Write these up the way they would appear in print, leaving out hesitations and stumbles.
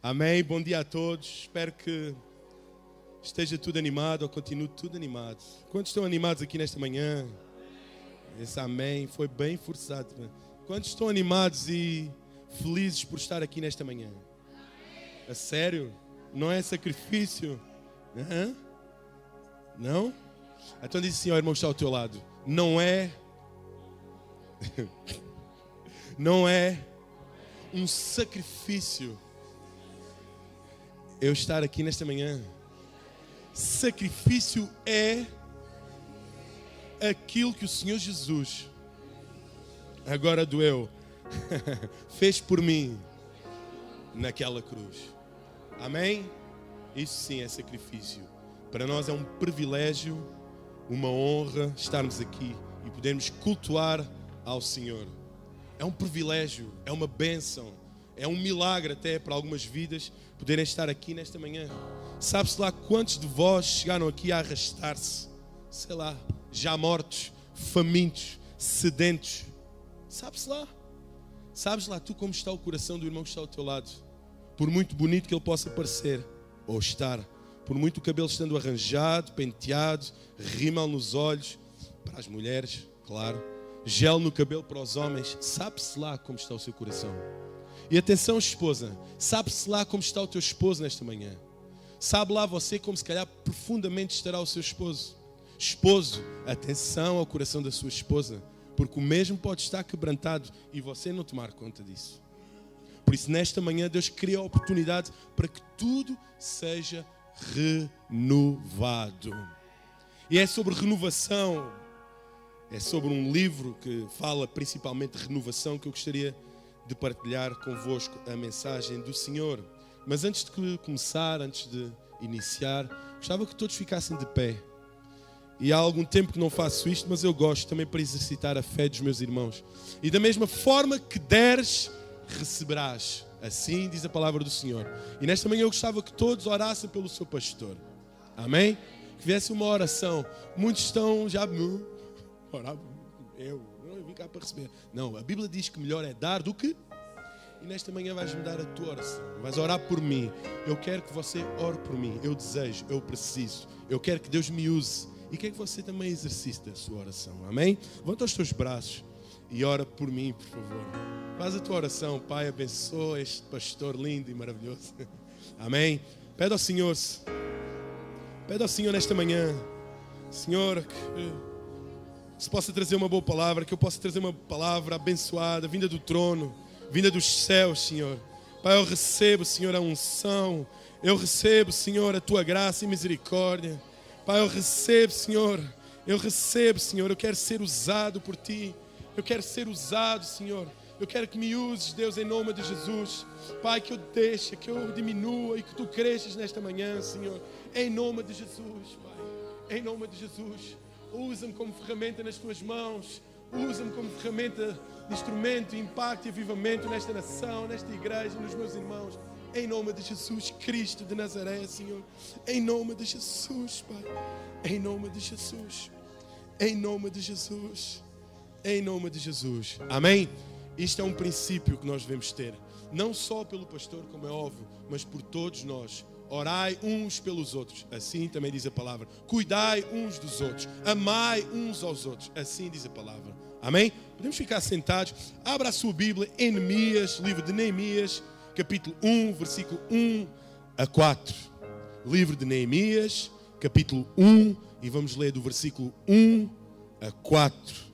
Amém, bom dia a todos. Espero que esteja tudo animado ou continue tudo animado. Quantos estão animados aqui nesta manhã? Esse amém foi bem forçado. Quantos estão animados e felizes por estar aqui nesta manhã? A sério? Não é sacrifício? Não? Então diz assim, ó irmão que está ao teu lado. Não é um sacrifício eu estar aqui nesta manhã. Sacrifício é aquilo que o Senhor Jesus, agora doeu, fez por mim naquela cruz. Amém? Isso sim é sacrifício. Para nós é um privilégio, uma honra estarmos aqui e podermos cultuar ao Senhor. É um privilégio, é uma bênção, é um milagre até para algumas vidas poderem estar aqui nesta manhã. Sabe-se lá quantos de vós chegaram aqui a arrastar-se, sei lá, já mortos, famintos, sedentos. Sabe-se lá? Sabes lá tu como está o coração do irmão que está ao teu lado? Por muito bonito que ele possa parecer ou estar, por muito o cabelo estando arranjado, penteado, rímel nos olhos, para as mulheres, claro, gel no cabelo para os homens, sabe-se lá como está o seu coração. E atenção, esposa, sabe-se lá como está o teu esposo nesta manhã. Sabe lá você como se calhar profundamente estará o seu esposo. Esposo, atenção ao coração da sua esposa, porque o mesmo pode estar quebrantado e você não tomar conta disso. Por isso, nesta manhã, Deus cria a oportunidade para que tudo seja renovado. E é sobre renovação, é sobre um livro que fala principalmente de renovação que eu gostaria de partilhar convosco a mensagem do Senhor. Mas antes de começar, antes de iniciar, gostava que todos ficassem de pé. E há algum tempo que não faço isto, mas eu gosto também para exercitar a fé dos meus irmãos. E da mesma forma que deres, receberás. Assim diz a palavra do Senhor. E nesta manhã eu gostava que todos orassem pelo seu pastor. Amém? Que viesse uma oração. Muitos estão já... Orar, eu vim cá para receber. Não, a Bíblia diz que melhor é dar do que... E nesta manhã vais-me dar a tua oração. Vais orar por mim. Eu quero que você ore por mim. Eu desejo, eu preciso. Eu quero que Deus me use. E quero que você também exercite a sua oração. Amém? Levanta os teus braços e ora por mim, por favor. Faz a tua oração. Pai, abençoa este pastor lindo e maravilhoso. Amém? Pede ao Senhor nesta manhã, Senhor, que se possa trazer uma boa palavra, que eu possa trazer uma palavra abençoada, vinda do trono, vinda dos céus, Senhor. Pai, eu recebo, Senhor, a unção. Eu recebo, Senhor, a tua graça e misericórdia. Pai, eu recebo, Senhor. Eu quero ser usado por Ti. Eu quero ser usado, Senhor. Eu quero que me uses, Deus, em nome de Jesus. Pai, que eu deixe, que eu diminua e que Tu cresças nesta manhã, Senhor. Em nome de Jesus, Pai. Em nome de Jesus. Usa-me como ferramenta nas Tuas mãos. Usa-me como ferramenta de instrumento, impacto e avivamento nesta nação, nesta igreja, nos meus irmãos. Em nome de Jesus Cristo de Nazaré, Senhor. Em nome de Jesus, Pai. Em nome de Jesus. Em nome de Jesus. Em nome de Jesus. Amém? Isto é um princípio que nós devemos ter. Não só pelo pastor, como é óbvio, mas por todos nós. Orai uns pelos outros. Assim também diz a palavra. Cuidai uns dos outros. Amai uns aos outros. Assim diz a palavra. Amém? Podemos ficar sentados. Abra a sua Bíblia em Neemias, livro de Neemias, capítulo 1, versículo 1 a 4. Livro de Neemias, capítulo 1, e vamos ler do versículo 1 a 4.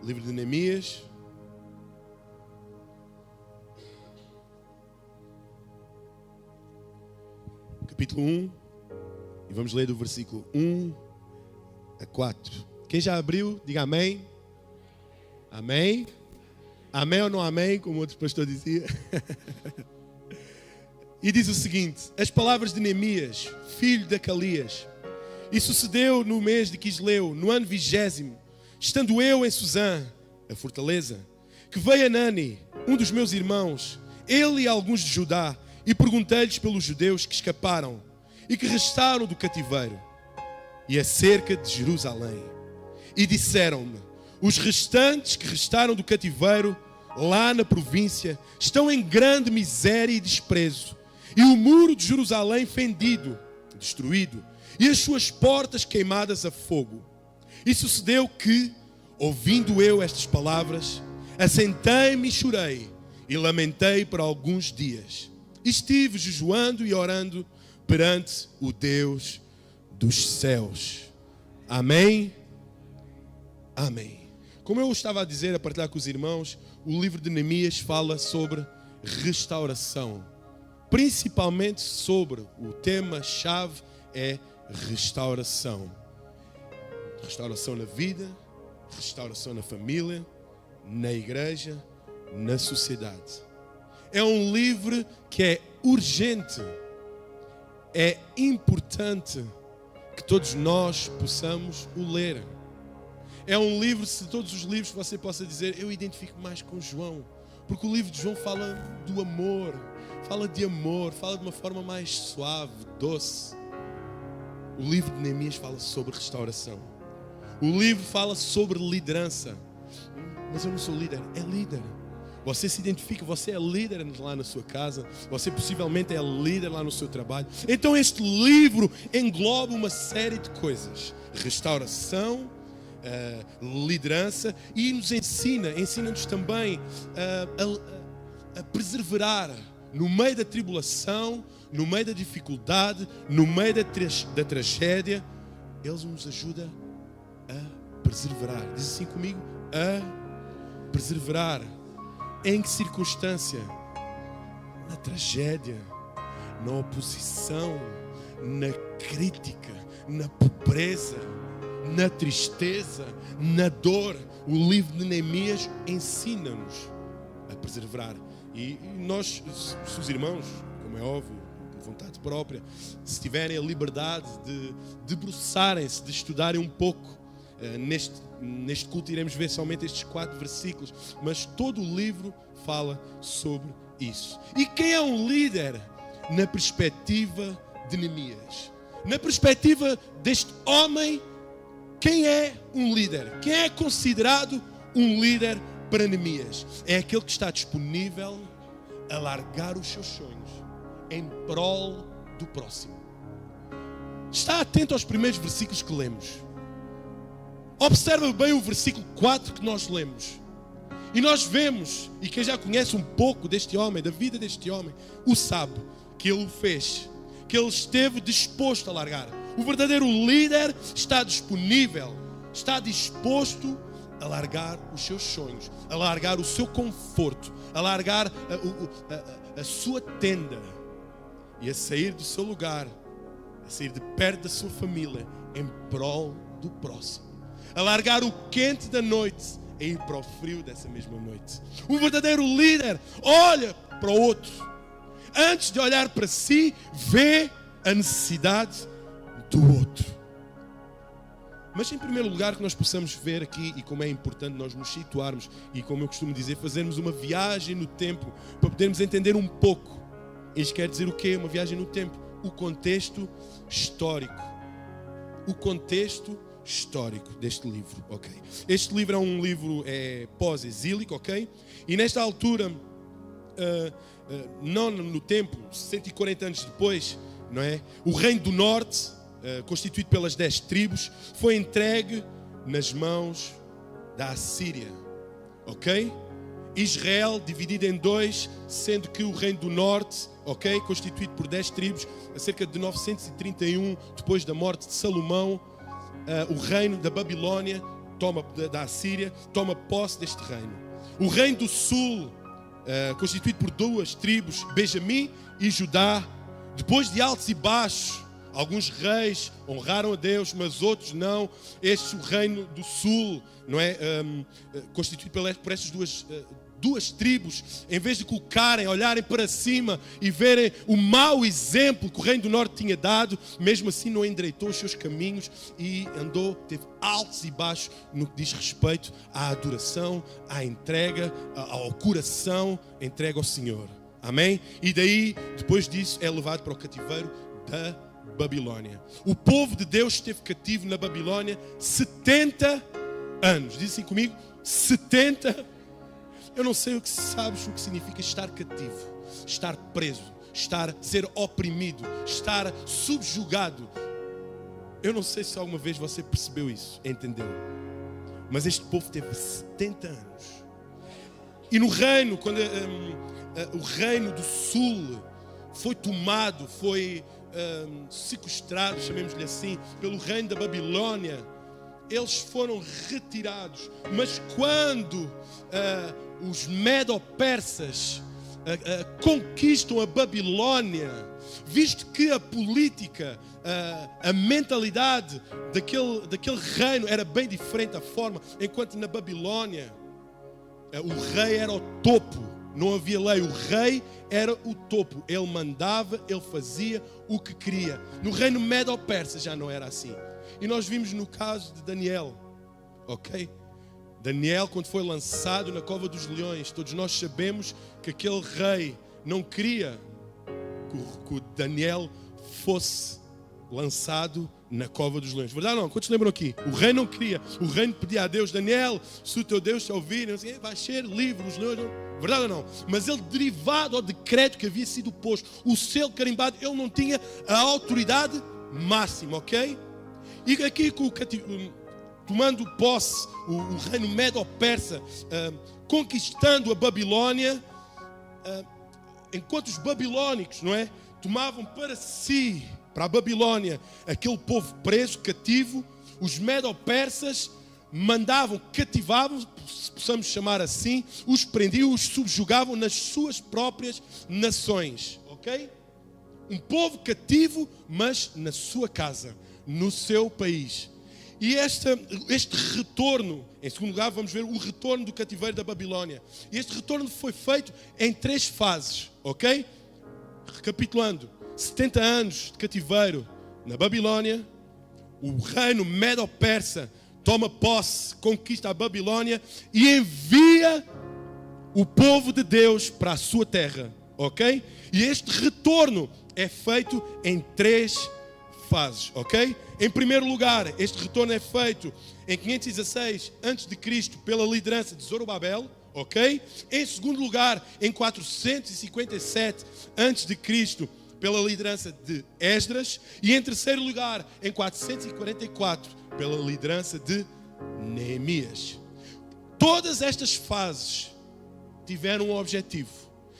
Livro de Neemias, capítulo 1, e vamos ler do versículo 1 a 4. Quem já abriu, diga amém. Amém? Amém ou não amém, como outro pastor dizia. E diz o seguinte: as palavras de Neemias, filho de Acalias. E sucedeu no mês de Quisleu, no ano 20º, estando eu em Suzã, a fortaleza, que veio Anani, um dos meus irmãos, ele e alguns de Judá, e perguntei-lhes pelos judeus que escaparam. e que restaram do cativeiro, e acerca de Jerusalém. E disseram-me: os restantes que restaram do cativeiro, lá na província, estão em grande miséria e desprezo, e o muro de Jerusalém fendido, destruído, e as suas portas queimadas a fogo. E sucedeu que, ouvindo eu estas palavras, assentei-me e chorei, e lamentei por alguns dias. Estive jejuando e orando perante o Deus dos céus. Amém? Amém. Como eu estava a dizer, a partilhar com os irmãos, o livro de Neemias fala sobre restauração. Principalmente sobre o tema-chave é restauração. Restauração na vida, restauração na família, na igreja, na sociedade. É um livro que é urgente, é importante que todos nós possamos o ler. É um livro, se todos os livros você possa dizer, eu identifico mais com João, porque o livro de João fala do amor, fala de amor, fala de uma forma mais suave, doce. O livro de Neemias fala sobre restauração. O livro fala sobre liderança. Mas eu não sou líder, é líder. Você se identifica, você é líder lá na sua casa, você possivelmente é líder lá no seu trabalho. Então este livro engloba uma série de coisas: restauração, liderança, e nos ensina-nos também a perseverar no meio da tribulação, no meio da dificuldade, no meio da tragédia. Ele nos ajuda a perseverar. Diz assim comigo: a perseverar. Em que circunstância? Na tragédia, na oposição, na crítica, na pobreza, na tristeza, na dor. O livro de Neemias ensina-nos a perseverar. E nós, se os irmãos, como é óbvio, por vontade própria, se tiverem a liberdade de debruçarem-se, de estudarem um pouco, neste culto iremos ver somente estes 4 versículos, mas todo o livro fala sobre isso. E quem é um líder na perspectiva de Neemias? Na perspectiva deste homem, quem é um líder? Quem é considerado um líder para Neemias? É aquele que está disponível a largar os seus sonhos em prol do próximo. Está atento aos primeiros versículos que lemos. Observa bem o versículo 4 que nós lemos. E nós vemos, e quem já conhece um pouco deste homem, da vida deste homem, o sabe, que ele o fez, que ele esteve disposto a largar. O verdadeiro líder está disponível, está disposto a largar os seus sonhos, a largar o seu conforto, a largar a sua tenda e a sair do seu lugar, a sair de perto da sua família em prol do próximo. A largar o quente da noite e ir para o frio dessa mesma noite. Um verdadeiro líder olha para o outro. Antes de olhar para si, vê a necessidade do outro. Mas em primeiro lugar que nós possamos ver aqui, e como é importante nós nos situarmos, e como eu costumo dizer, fazermos uma viagem no tempo, para podermos entender um pouco. Isto quer dizer o quê? Uma viagem no tempo. O contexto histórico. O contexto histórico deste livro, ok? Este livro é um livro pós-exílico, ok? E nesta altura, não no tempo, 140 anos depois, não é? O reino do norte, constituído pelas 10 tribos, foi entregue nas mãos da Assíria, ok? Israel dividido em 2, sendo que o reino do norte, ok, constituído por 10 tribos, a cerca de 931 depois da morte de Salomão, o reino da Babilônia, da Assíria, toma posse deste reino. O reino do sul, constituído por 2 tribos, Benjamim e Judá, depois de altos e baixos, alguns reis honraram a Deus, mas outros não. Este o reino do sul, não é, constituído por estas duas tribos, em vez de colocarem, olharem para cima e verem o mau exemplo que o reino do norte tinha dado, mesmo assim não endireitou os seus caminhos e teve altos e baixos no que diz respeito à adoração, à entrega, ao coração entregue ao Senhor. Amém? E daí, depois disso, é levado para o cativeiro da Babilônia. O povo de Deus esteve cativo na Babilônia 70 anos. Diz assim comigo, 70. Eu não sei sabes o que significa estar cativo, estar preso, ser oprimido, estar subjugado. Eu não sei se alguma vez você percebeu isso, entendeu? Mas este povo teve 70 anos. E no reino, quando o reino do sul foi tomado, foi sequestrado, chamemos-lhe assim, pelo reino da Babilônia, eles foram retirados. Mas quando os Medo-Persas conquistam a Babilônia, visto que a política, a mentalidade daquele reino era bem diferente da forma, enquanto na Babilônia o rei era o topo, não havia lei, o rei era o topo, ele mandava, ele fazia o que queria. No reino Medo-Persa já não era assim. E nós vimos no caso de Daniel, ok? Daniel, quando foi lançado na cova dos leões, todos nós sabemos que aquele rei não queria que o Daniel fosse lançado na cova dos leões. Verdade ou não? Quantos lembram aqui? O rei não queria. O rei pedia a Deus, Daniel, se o teu Deus te ouvir, vai ser livre dos leões. Verdade ou não? Mas ele, derivado ao decreto que havia sido posto, o selo carimbado, ele não tinha a autoridade máxima, ok? E aqui, tomando posse, o reino Medo-Persa, conquistando a Babilônia, enquanto os babilônicos, não é, tomavam para si, para a Babilônia, aquele povo preso, cativo, os Medo-Persas mandavam, cativavam, se possamos chamar assim, os prendiam, os subjugavam nas suas próprias nações, ok? Um povo cativo, mas na sua casa, no seu país. E este retorno, em segundo lugar, vamos ver o retorno do cativeiro da Babilônia. E este retorno foi feito em 3 fases, ok? Recapitulando, 70 anos de cativeiro na Babilônia, o reino Medo-Persa toma posse, conquista a Babilônia e envia o povo de Deus para a sua terra, ok? E este retorno é feito em 3 fases, ok? Em primeiro lugar, este retorno é feito em 516 a.C. pela liderança de Zorobabel, ok? Em segundo lugar, em 457 a.C. pela liderança de Esdras. E em terceiro lugar, em 444, pela liderança de Neemias. Todas estas fases tiveram um objetivo,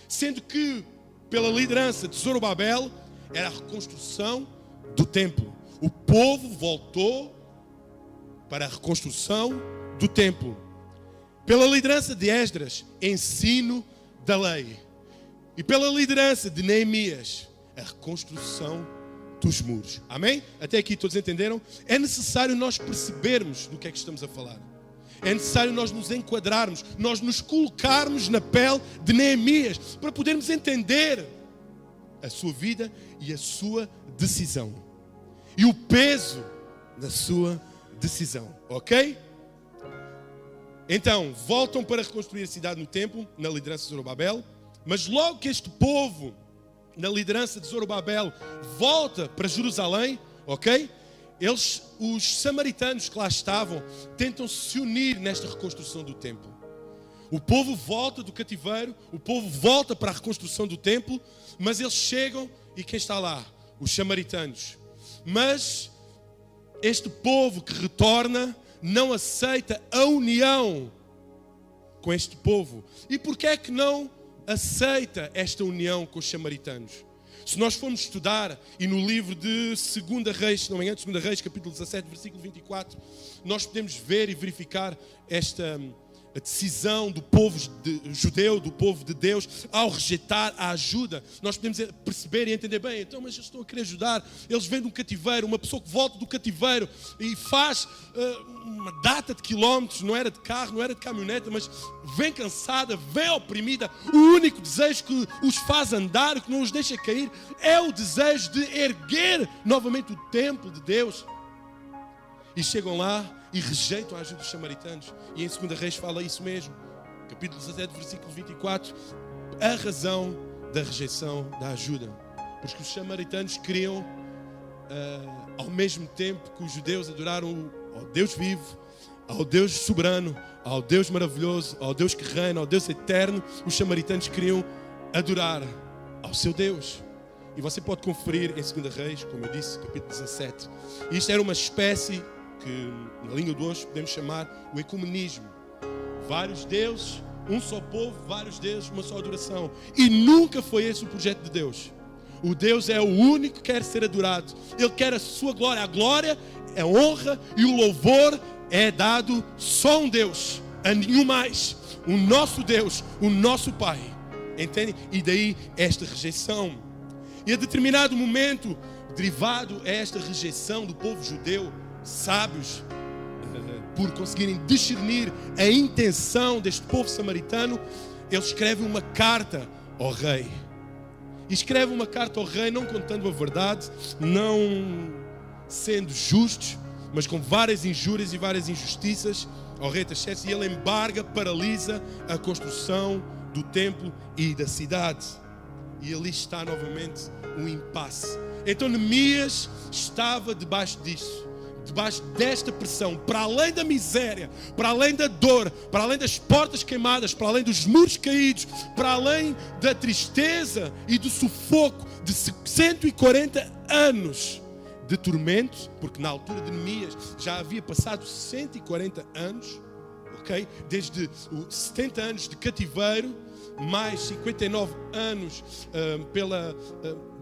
sendo que pela liderança de Zorobabel era a reconstrução do templo. O povo voltou para a reconstrução do templo. Pela liderança de Esdras, ensino da lei. E pela liderança de Neemias, a reconstrução dos muros. Amém? Até aqui todos entenderam? É necessário nós percebermos do que é que estamos a falar. É necessário nós nos enquadrarmos, nós nos colocarmos na pele de Neemias, para podermos entender a sua vida e a sua decisão. E o peso da sua decisão, ok? Então, voltam para reconstruir a cidade no templo, na liderança de Zorobabel. Mas logo que este povo, na liderança de Zorobabel, volta para Jerusalém, ok? Os samaritanos que lá estavam, tentam se unir nesta reconstrução do templo. O povo volta do cativeiro, o povo volta para a reconstrução do templo, mas eles chegam e quem está lá? Os samaritanos. Mas este povo que retorna não aceita a união com este povo. E por que é que não aceita esta união com os samaritanos? Se nós formos estudar, e no livro de 2 Reis, se não me engano, 2 Reis, capítulo 17, versículo 24, nós podemos ver e verificar a decisão do povo judeu, do povo de Deus, ao rejeitar a ajuda. Nós podemos perceber e entender bem, então, mas eles estão a querer ajudar, eles vêm de um cativeiro, uma pessoa que volta do cativeiro e faz uma data de quilómetros, não era de carro, não era de caminhoneta, mas vem cansada, vem oprimida. O único desejo que os faz andar, que não os deixa cair, é o desejo de erguer novamente o templo de Deus. E chegam lá e rejeitam a ajuda dos samaritanos. E em 2 Reis fala isso mesmo. Capítulo 17, versículo 24. A razão da rejeição da ajuda. Porque os samaritanos queriam ao mesmo tempo que os judeus adoraram ao Deus vivo, ao Deus soberano, ao Deus maravilhoso, ao Deus que reina, ao Deus eterno, os samaritanos queriam adorar ao seu Deus. E você pode conferir em 2 Reis, como eu disse, capítulo 17. Isto era uma espécie que, na língua de hoje, podemos chamar o ecumenismo. Vários deuses, um só povo, vários deuses, uma só adoração. E nunca foi esse o projeto de Deus. O Deus é o único que quer ser adorado. Ele quer a sua glória. A glória, a honra e o louvor é dado só a um Deus, a nenhum mais. O nosso Deus, o nosso Pai. Entende? E daí esta rejeição. E a determinado momento, derivado a esta rejeição do povo judeu, sábios, por conseguirem discernir a intenção deste povo samaritano, eles escrevem uma carta ao rei. E escrevem uma carta ao rei não contando a verdade, não sendo justos, mas com várias injúrias e várias injustiças ao rei Artaxerxes, e ele embarga, paralisa a construção do templo e da cidade. E ali está novamente um impasse. Então Neemias estava debaixo disso, debaixo desta pressão, para além da miséria, para além da dor, para além das portas queimadas, para além dos muros caídos, para além da tristeza e do sufoco de 140 anos de tormento, porque na altura de Neemias já havia passado 140 anos, ok? Desde os 70 anos de cativeiro, mais 59 anos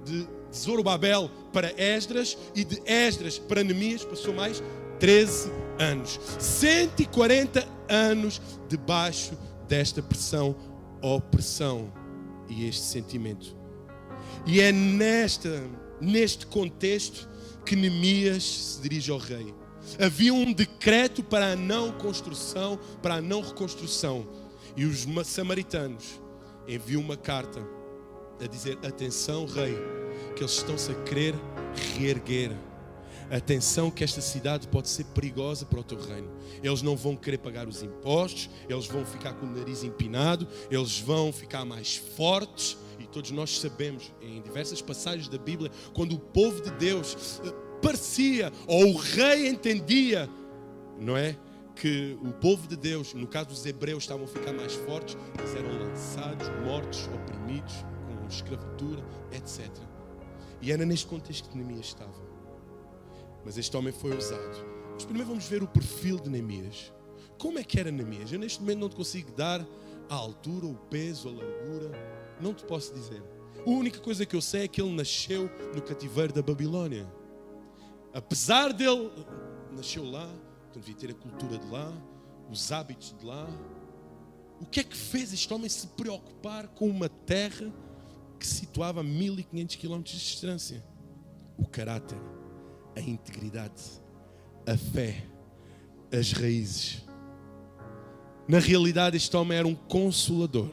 de Zorobabel para Esdras, e de Esdras para Neemias passou mais 13 anos. 140 anos debaixo desta pressão, opressão e este sentimento. E é neste contexto que Neemias se dirige ao rei. Havia um decreto para a não construção, para a não reconstrução. E os samaritanos enviam uma carta a dizer: atenção, rei, que eles estão-se a querer reerguer. Atenção, que esta cidade pode ser perigosa para o teu reino. Eles não vão querer pagar os impostos, eles vão ficar com o nariz empinado, eles vão ficar mais fortes. E todos nós sabemos, em diversas passagens da Bíblia, quando o povo de Deus parecia, ou o rei entendia, não é? Que o povo de Deus, no caso dos hebreus, estavam a ficar mais fortes, eles eram lançados, mortos, oprimidos, com escravatura, etc. E era neste contexto que Neemias estava. Mas este homem foi ousado. Mas primeiro vamos ver o perfil de Neemias. Como é que era Neemias? Eu neste momento não te consigo dar a altura, o peso, a largura. Não te posso dizer. A única coisa que eu sei é que ele nasceu no cativeiro da Babilônia. Apesar dele, nasceu lá, então devia ter a cultura de lá, os hábitos de lá. O que é que fez este homem se preocupar com uma terra que se situava a 1500 km de distância? O caráter, a integridade, a fé, as raízes. Na realidade, este homem era um consolador.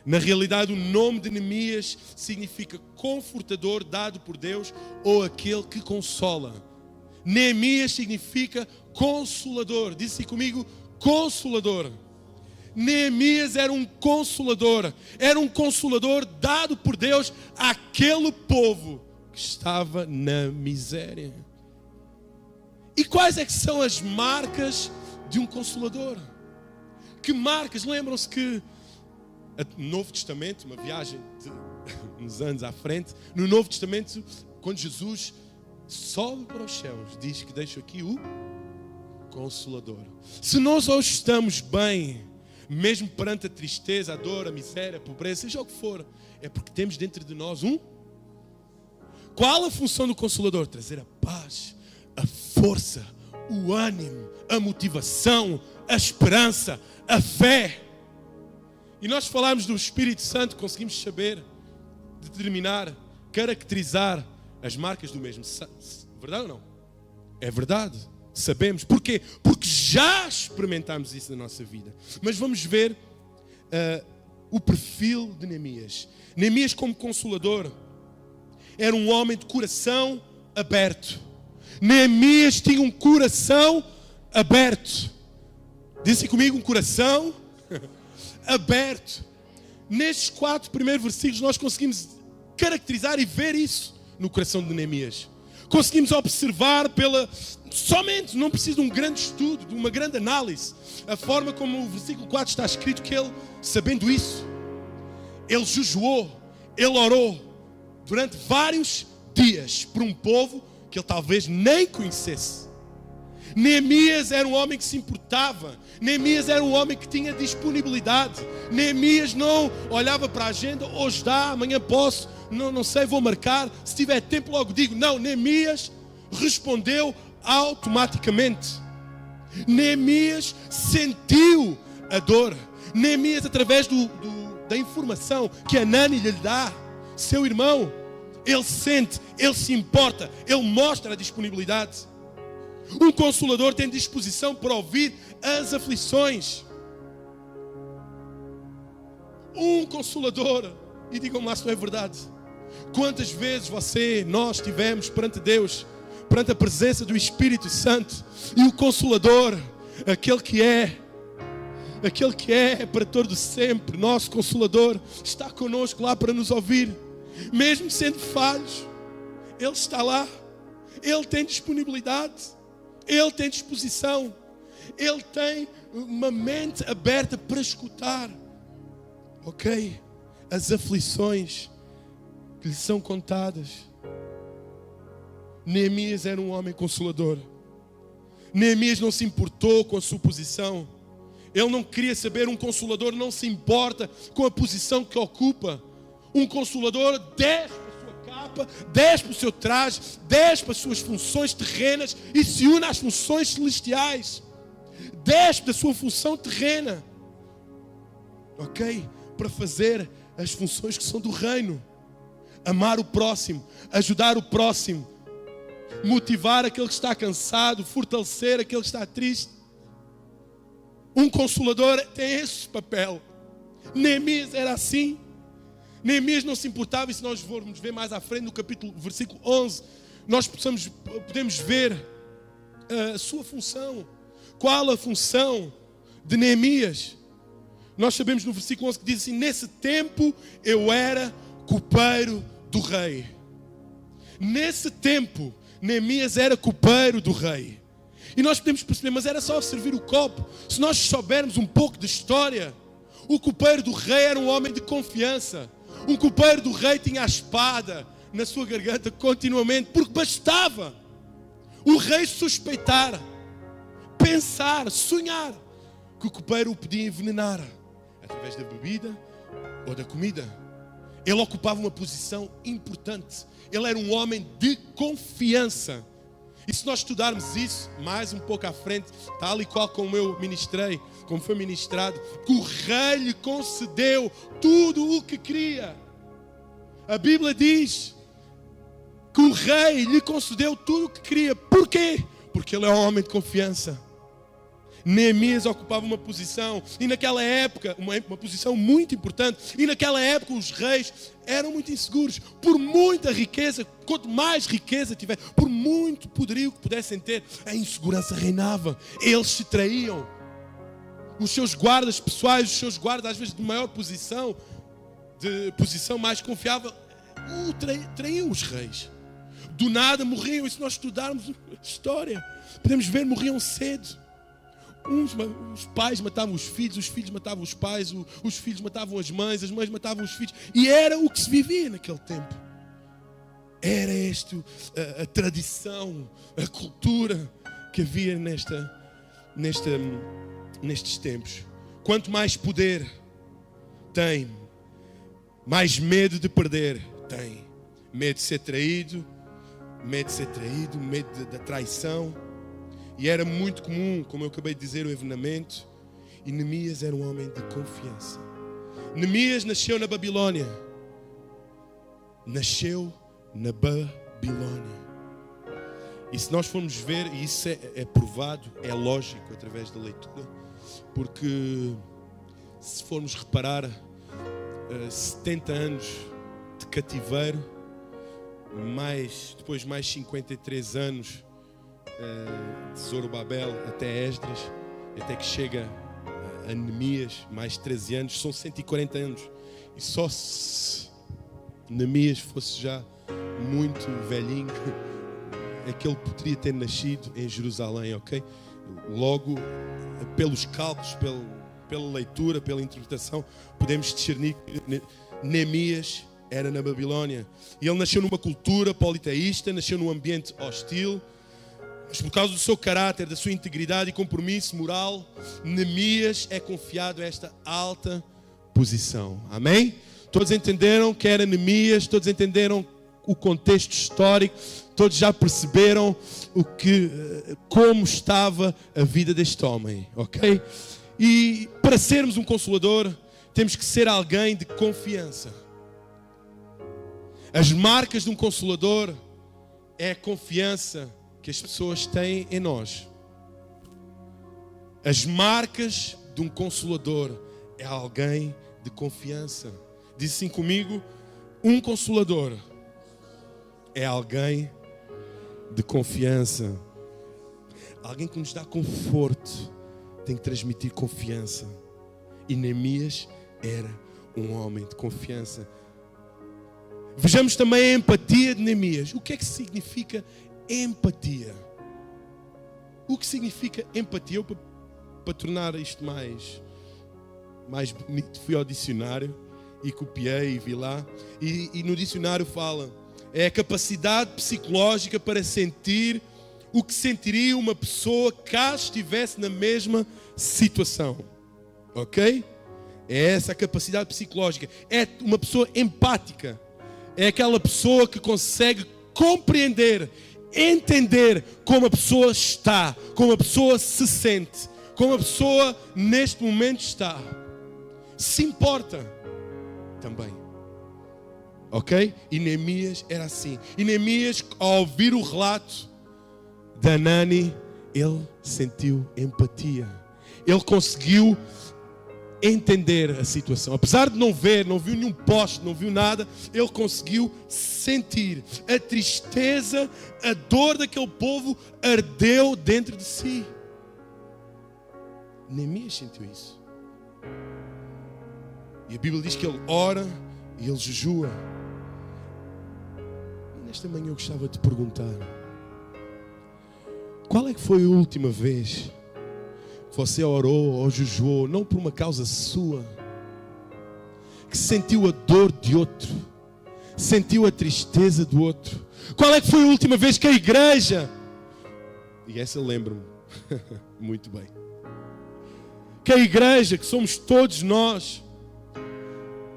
Na realidade, o nome de Neemias significa confortador dado por Deus, ou aquele que consola. Neemias significa consolador. Diz assim comigo: consolador. Neemias era um consolador. Era um consolador dado por Deus àquele povo que estava na miséria. E quais é que são as marcas de um consolador? Que marcas? Lembram-se que no Novo Testamento, uma viagem de uns anos à frente, no Novo Testamento, quando Jesus sobe para os céus, diz que deixa aqui o Consolador. Se nós hoje estamos bem, mesmo perante a tristeza, a dor, a miséria, a pobreza, seja o que for, é porque temos dentro de nós um... Qual a função do Consolador? Trazer a paz, a força, o ânimo, a motivação, a esperança, a fé. E nós falarmos do Espírito Santo, conseguimos saber, determinar, caracterizar as marcas do mesmo. Verdade ou não? É verdade. Sabemos. Porquê? Porque já experimentámos isso na nossa vida. Mas vamos ver o perfil de Neemias. Neemias, como consolador, era um homem de coração aberto. Neemias tinha um coração aberto. Disse comigo, um coração aberto. Nestes 4 primeiros versículos nós conseguimos caracterizar e ver isso no coração de Neemias. Conseguimos observar somente, não precisa de um grande estudo, de uma grande análise, a forma como o versículo 4 está escrito, que ele, sabendo isso, ele jejuou, ele orou durante vários dias por um povo que ele talvez nem conhecesse. Neemias era um homem que se importava. Neemias era um homem que tinha disponibilidade. Neemias não olhava para a agenda, hoje dá, amanhã posso, não sei, vou marcar, se tiver tempo logo digo. Não, Neemias respondeu automaticamente. Neemias sentiu a dor. Neemias, através da informação que Anani lhe dá, seu irmão, ele sente, ele se importa, ele mostra a disponibilidade. Um consolador tem disposição para ouvir as aflições. Um consolador, e digam-me lá se não é verdade, quantas vezes nós estivemos perante Deus, perante a presença do Espírito Santo, e o Consolador, aquele que é para todo sempre, nosso Consolador, está conosco lá para nos ouvir, mesmo sendo falhos, Ele está lá, Ele tem disponibilidade, Ele tem disposição, Ele tem uma mente aberta para escutar, ok? As aflições que lhe são contadas. Neemias era um homem consolador. Neemias não se importou com a sua posição. Ele não queria saber, um consolador não se importa com a posição que ocupa. Um consolador desce para a sua capa, desce para o seu traje, desce para as suas funções terrenas e se une às funções celestiais. Desce da sua função terrena, ok? Para fazer as funções que são do reino. Amar o próximo, ajudar o próximo, motivar aquele que está cansado, fortalecer aquele que está triste. Um consolador tem esse papel. Neemias era assim. Neemias não se importava, e se nós formos ver mais à frente no versículo 11, nós podemos ver a sua função. Qual a função de Neemias? Nós sabemos no versículo 11 que diz assim: nesse tempo eu era copeiro do rei. Nesse tempo Neemias era copeiro do rei. E nós podemos perceber, mas era só servir o copo. Se nós soubermos um pouco de história, o copeiro do rei era um homem de confiança. Um copeiro do rei tinha a espada na sua garganta continuamente, porque bastava o rei suspeitar, pensar, sonhar que o copeiro o podia envenenar através da bebida ou da comida. Ele ocupava uma posição importante. Ele era um homem de confiança. E se nós estudarmos isso mais um pouco à frente, tal e qual como eu ministrei, como foi ministrado, que o rei lhe concedeu tudo o que queria. A Bíblia diz que o rei lhe concedeu tudo o que queria. Por quê? Porque ele é um homem de confiança. Neemias ocupava uma posição, e naquela época, uma posição muito importante, e naquela época os reis eram muito inseguros. Por muita riqueza, quanto mais riqueza tiver, por muito poderio que pudessem ter, a insegurança reinava. Eles se traíam. Os seus guardas pessoais, os seus guardas às vezes de maior posição, de posição mais confiável, traíam os reis. Do nada morriam, e se nós estudarmos a história, podemos ver, morriam cedo. Os pais matavam os filhos matavam os pais, os filhos matavam as mães matavam os filhos. E era o que se vivia naquele tempo. Era esta a tradição, a cultura que havia nestes tempos. Quanto mais poder tem, mais medo de perder tem. Medo de ser traído, medo da traição. E era muito comum, como eu acabei de dizer, o envenenamento. E Neemias era um homem de confiança. Neemias nasceu na Babilônia. Nasceu na Babilônia. E se nós formos ver, e isso é provado, é lógico através da leitura, porque se formos reparar, 70 anos de cativeiro, depois mais 53 anos de Zorobabel até Esdras, até que chega a Neemias, mais 13 anos, são 140 anos. E só se Neemias fosse já muito velhinho, é que ele poderia ter nascido em Jerusalém, ok? Logo, pelos cálculos, pela leitura, pela interpretação, podemos discernir que Neemias era na Babilônia. E ele nasceu numa cultura politeísta, nasceu num ambiente hostil, mas por causa do seu caráter, da sua integridade e compromisso moral, Neemias é confiado a esta alta posição. Amém? Todos entenderam que era Neemias, todos entenderam o contexto histórico, todos já perceberam como estava a vida deste homem, ok? E para sermos um consolador, temos que ser alguém de confiança. As marcas de um consolador é a confiança que as pessoas têm em nós. As marcas de um consolador é alguém de confiança. Diz assim comigo: um consolador é alguém de confiança. Alguém que nos dá conforto tem que transmitir confiança. E Neemias era um homem de confiança. Vejamos também a empatia de Neemias. O que é que significa empatia? O que significa empatia? Eu, para tornar isto mais bonito, fui ao dicionário e copiei e vi lá. E no dicionário fala: é a capacidade psicológica para sentir o que sentiria uma pessoa caso estivesse na mesma situação. Ok? É essa a capacidade psicológica. É uma pessoa empática. É aquela pessoa que consegue compreender, entender como a pessoa está, como a pessoa se sente, como a pessoa neste momento está. Se importa também. Ok? E Neemias era assim. E Neemias, ao ouvir o relato de Hanani, ele sentiu empatia. Ele conseguiu entender a situação. Apesar de não viu nenhum poste, não viu nada, ele conseguiu sentir a tristeza, a dor daquele povo ardeu dentro de si. Neemias sentiu isso. E a Bíblia diz que ele ora e ele jejua. E nesta manhã eu gostava de te perguntar: qual é que foi a última vez que você orou ou jejuou, não por uma causa sua, que sentiu a dor de outro, sentiu a tristeza do outro? Qual é que foi a última vez que a igreja, e essa eu lembro-me muito bem, que a igreja, que somos todos nós,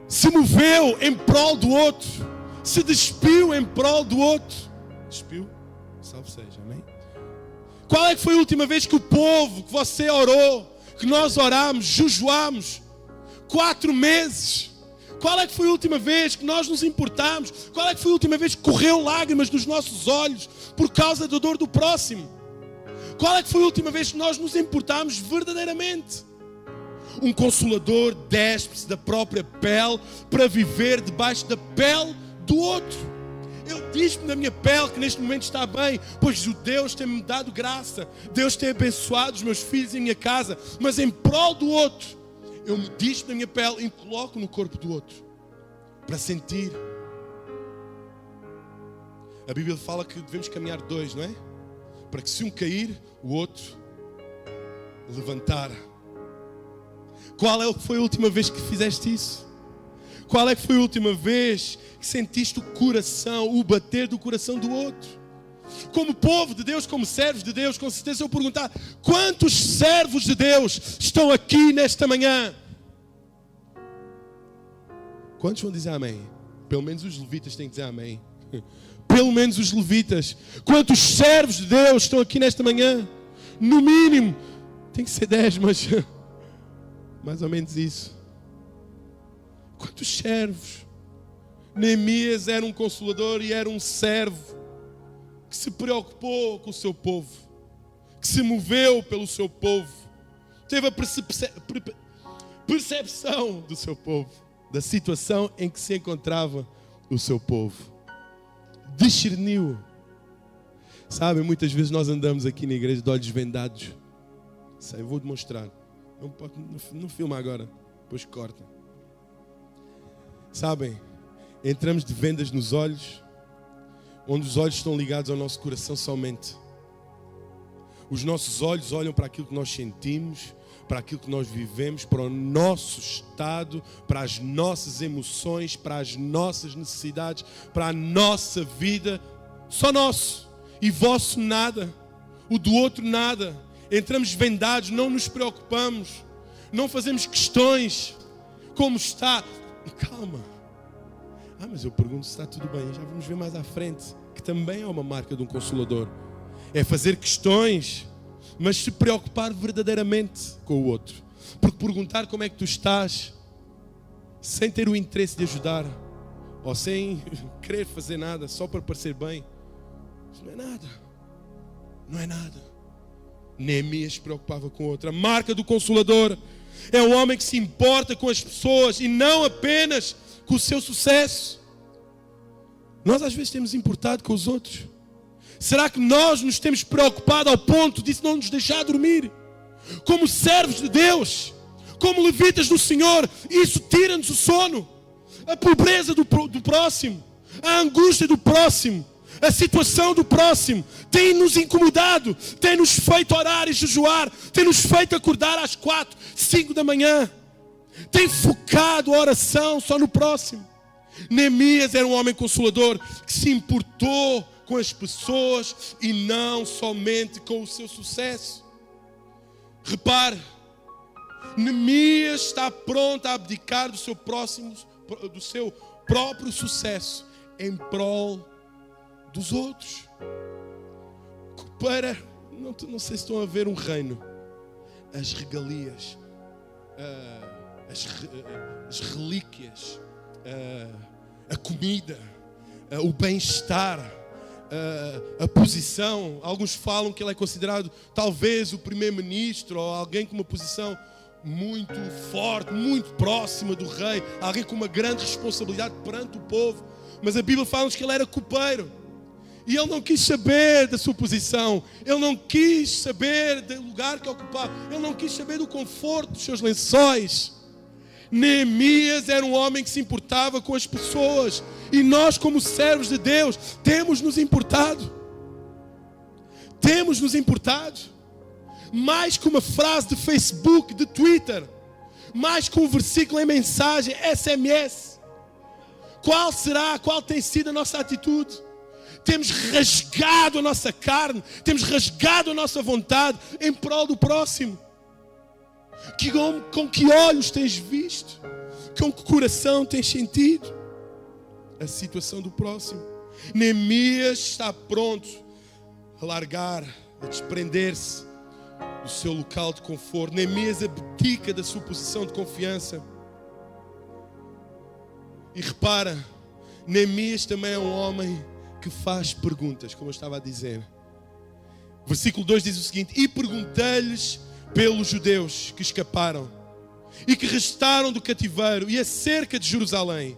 se moveu em prol do outro, se despiu em prol do outro? Despiu? Salve seja, amém? Qual é que foi a última vez que o povo, que você orou, que nós oramos, jejuamos 4 meses? Qual é que foi a última vez que nós nos importamos? Qual é que foi a última vez que correu lágrimas dos nossos olhos por causa da dor do próximo? Qual é que foi a última vez que nós nos importamos verdadeiramente? Um consolador despe-se da própria pele para viver debaixo da pele do outro. Eu dispo da minha pele que neste momento está bem, pois o Deus tem-me dado graça. Deus tem abençoado os meus filhos e a minha casa. Mas em prol do outro, eu me dispo da minha pele e me coloco no corpo do outro para sentir. A Bíblia fala que devemos caminhar 2, não é? Para que se um cair, o outro levantar. Qual é que foi a última vez que fizeste isso? Qual é que foi a última vez que sentiste o coração, o bater do coração do outro? Como povo de Deus, como servos de Deus, com certeza eu perguntar: quantos servos de Deus estão aqui nesta manhã? Quantos vão dizer amém? Pelo menos os levitas têm que dizer amém. Pelo menos os levitas. Quantos servos de Deus estão aqui nesta manhã? No mínimo, tem que ser 10, mas mais ou menos isso. Quantos servos? Neemias era um consolador e era um servo que se preocupou com o seu povo, que se moveu pelo seu povo, teve a percepção do seu povo, da situação em que se encontrava o seu povo. Discerniu. Sabe, muitas vezes nós andamos aqui na igreja de olhos vendados. Eu vou demonstrar. Não filma agora, depois corta. Sabem, entramos de vendas nos olhos, onde os olhos estão ligados ao nosso coração somente. Os nossos olhos olham para aquilo que nós sentimos, para aquilo que nós vivemos, para o nosso estado, para as nossas emoções, para as nossas necessidades, para a nossa vida. Só nosso e vosso nada, o do outro nada. Entramos vendados, não nos preocupamos, não fazemos questões. Como está? Calma. Mas eu pergunto se está tudo bem. Já vamos ver mais à frente, que também é uma marca de um consolador. É fazer questões, mas se preocupar verdadeiramente com o outro. Porque perguntar como é que tu estás, sem ter o interesse de ajudar, ou sem querer fazer nada, só para parecer bem, isso não é nada. Não é nada. Neemias se preocupava com outra. A marca do Consolador é um homem que se importa com as pessoas e não apenas com o seu sucesso. Nós às vezes temos importado com os outros. Será que nós nos temos preocupado ao ponto de não nos deixar dormir? Como servos de Deus, como levitas do Senhor, isso tira-nos o sono. A pobreza do próximo, a angústia do próximo, a situação do próximo tem nos incomodado, tem nos feito orar e jejuar, tem nos feito acordar às 4, 5 da manhã, tem focado a oração só no próximo. Neemias era um homem consolador que se importou com as pessoas e não somente com o seu sucesso. Repare, Neemias está pronto a abdicar do seu próprio sucesso em prol dos outros. Para, não sei se estão a ver um reino, as regalias, as relíquias, a comida, o bem-estar, a posição. Alguns falam que ele é considerado talvez o primeiro-ministro, ou alguém com uma posição muito forte, muito próxima do rei, alguém com uma grande responsabilidade perante o povo. Mas a Bíblia fala-nos que ele era copeiro. E ele não quis saber da sua posição, ele não quis saber do lugar que ocupava, ele não quis saber do conforto dos seus lençóis. Neemias era um homem que se importava com as pessoas. E nós, como servos de Deus, temos nos importado. Temos nos importado. Mais que uma frase de Facebook, de Twitter, mais que um versículo em mensagem, SMS. Qual tem sido a nossa atitude? Temos rasgado a nossa carne, temos rasgado a nossa vontade em prol do próximo. Com que olhos tens visto? Com que coração tens sentido a situação do próximo? Neemias está pronto a largar, a desprender-se do seu local de conforto. Neemias abdica da sua posição de confiança. E repara, Neemias também é um homem que faz perguntas, como eu estava a dizer. Versículo 2 diz o seguinte: e perguntei-lhes pelos judeus que escaparam e que restaram do cativeiro e acerca de Jerusalém.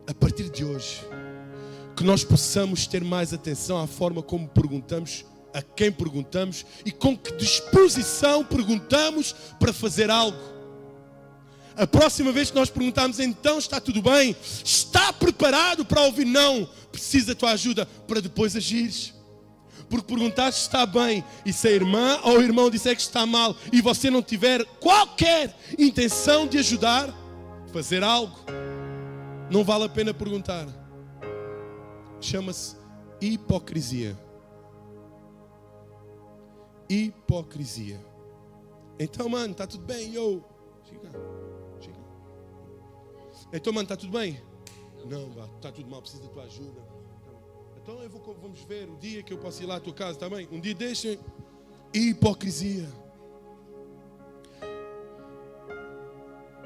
A partir de hoje, que nós possamos ter mais atenção à forma como perguntamos, a quem perguntamos e com que disposição perguntamos para fazer algo. A próxima vez que nós perguntarmos, então está tudo bem? Está preparado para ouvir não? Precisa da tua ajuda para depois agires. Porque perguntar se está bem e se a irmã ou o irmão disser que está mal e você não tiver qualquer intenção de ajudar, fazer algo, não vale a pena perguntar. Chama-se hipocrisia. Hipocrisia. Então, mano, está tudo bem? Chega. Então, mano, está tudo bem? Não, está tudo mal, preciso da tua ajuda. Então vamos ver o dia que eu posso ir lá à tua casa, está bem? Um dia deixem. Hipocrisia.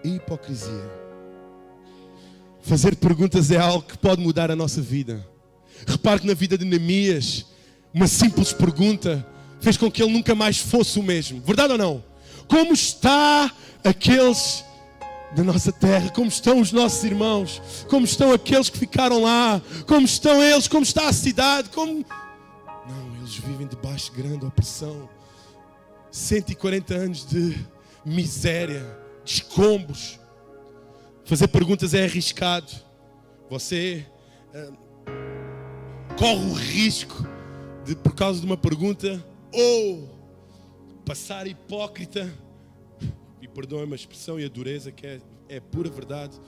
Hipocrisia. Fazer perguntas é algo que pode mudar a nossa vida. Repare que na vida de Neemias, uma simples pergunta fez com que ele nunca mais fosse o mesmo. Verdade ou não? Como está aqueles da nossa terra? Como estão os nossos irmãos? Como estão aqueles que ficaram lá? Como estão eles? Como está a cidade? Não, eles vivem debaixo de grande opressão. 140 anos de miséria, de escombros. Fazer perguntas é arriscado. Você corre o risco de, por causa de uma pergunta, ou passar hipócrita, e perdoem-me a expressão e a dureza que é pura verdade,